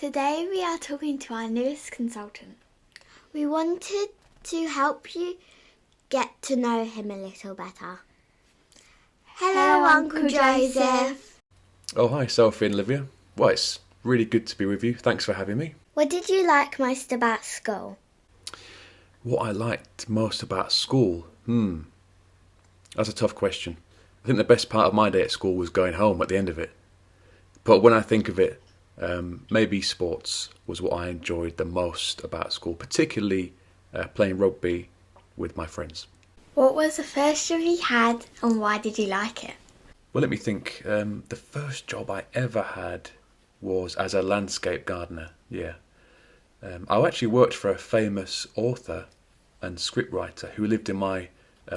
Today we are talking to our newest consultant. We wanted to help you get to know him a little better. Hello, Uncle Joseph. Oh, hi, Sophie and Olivia. Well, it's really good to be with you. Thanks for having me. What did you like most about school? What I liked most about school? That's a tough question. I think the best part of my day at school was going home at the end of it. But when I think of it, maybe sports was what I enjoyed the most about school, particularly playing rugby with my friends. What was the first job you had and why did you like it? Well, let me think. The first job I ever had was as a landscape gardener, I actually worked for a famous author and scriptwriter who lived in my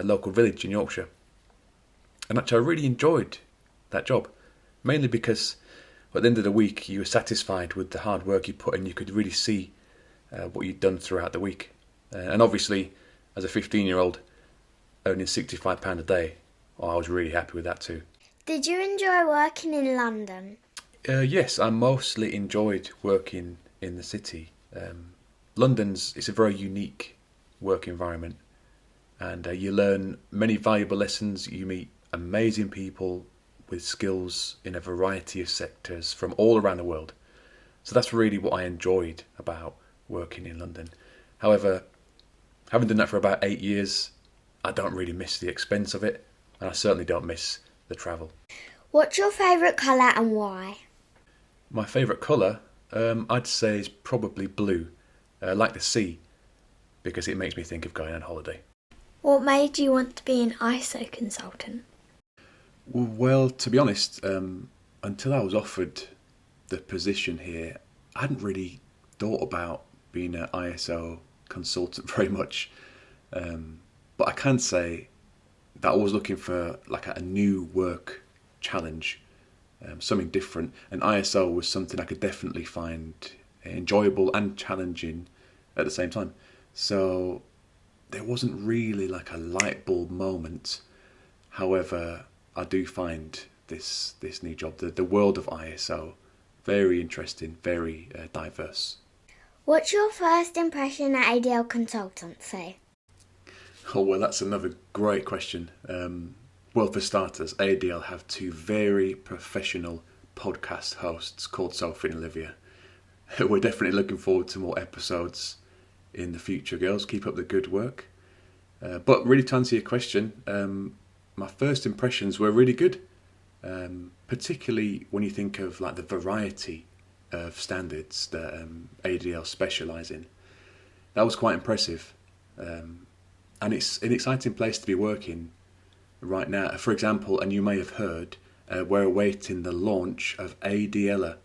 local village in Yorkshire. And actually I really enjoyed that job, mainly because at the end of the week you were satisfied with the hard work you put in. You could really see what you'd done throughout the week. And obviously, as a 15-year-old earning £65 a day, I was really happy with that too. Did you enjoy working in London? Yes, I mostly enjoyed working in the city. It's a very unique work environment, and you learn many valuable lessons. You meet amazing people with skills in a variety of sectors from all around the world. So that's really what I enjoyed about working in London. However, having done that for about 8 years, I don't really miss the expense of it, and I certainly don't miss the travel. What's your favourite colour and why? My favourite colour, I'd say, is probably blue, like the sea, because it makes me think of going on holiday. What made you want to be an ISO consultant? Well, to be honest, until I was offered the position here, I hadn't really thought about being an ISO consultant very much. But I can say that I was looking for like a new work challenge, something different. And ISO was something I could definitely find enjoyable and challenging at the same time. So there wasn't really like a light bulb moment. However, I do find this new job, the world of ISO, very interesting, very diverse. What's your first impression at ADL Consultancy? Oh, well, that's another great question. Well, for starters, ADL have two very professional podcast hosts called Sophie and Olivia. We're definitely looking forward to more episodes in the future, girls. Keep up the good work. But really, to answer your question, my first impressions were really good, particularly when you think of like the variety of standards that ADL specialise in. That was quite impressive, and it's an exciting place to be working right now. For example, and you may have heard, we're awaiting the launch of ADLA,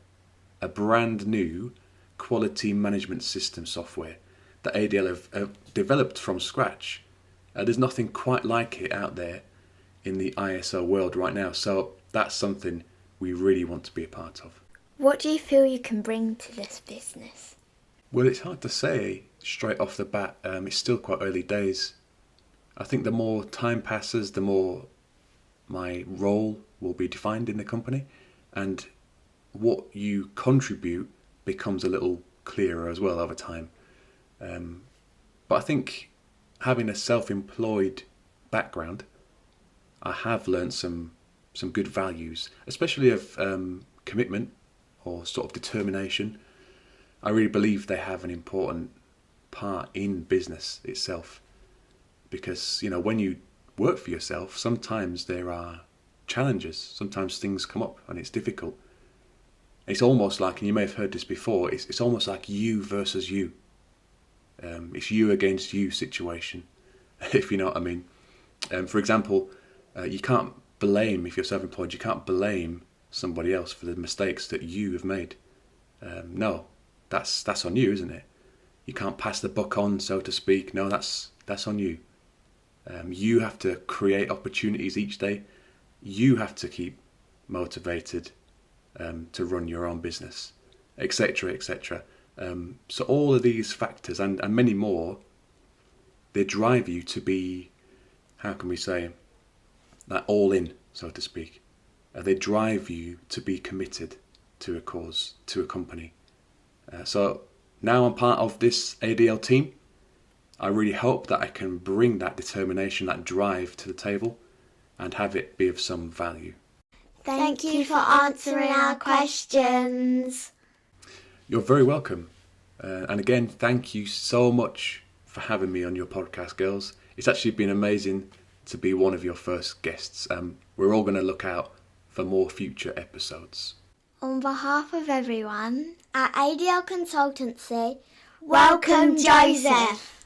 a brand new quality management system software that ADL have developed from scratch. There's nothing quite like it out there in the ISO world right now, so that's something we really want to be a part of. What do you feel you can bring to this business? Well, it's hard to say straight off the bat. It's still quite early days. I think the more time passes, the more my role will be defined in the company, and what you contribute becomes a little clearer as well over time. But I think having a self-employed background, I have learnt some good values, especially of commitment or sort of determination. I really believe they have an important part in business itself, because when you work for yourself, sometimes there are challenges, sometimes things come up and it's difficult. It's almost like, and you may have heard this before, it's almost like you versus you. It's you against you situation, if you know what I mean. For example, you can't blame, if you're self-employed, you can't blame somebody else for the mistakes that you have made. No, that's on you, isn't it? You can't pass the buck on, so to speak. No, that's on you. You have to create opportunities each day. You have to keep motivated to run your own business, etc., etc. So all of these factors and many more, they drive you to be, how can we say, that all in, so to speak. They drive you to be committed to a cause, to a company. So now I'm part of this ADL team. I really hope that I can bring that determination, that drive to the table and have it be of some value. Thank you for answering our questions. You're very welcome. And again, thank you so much for having me on your podcast, girls. It's actually been amazing to be one of your first guests. We're all going to look out for more future episodes. On behalf of everyone at ADL Consultancy, welcome Joseph.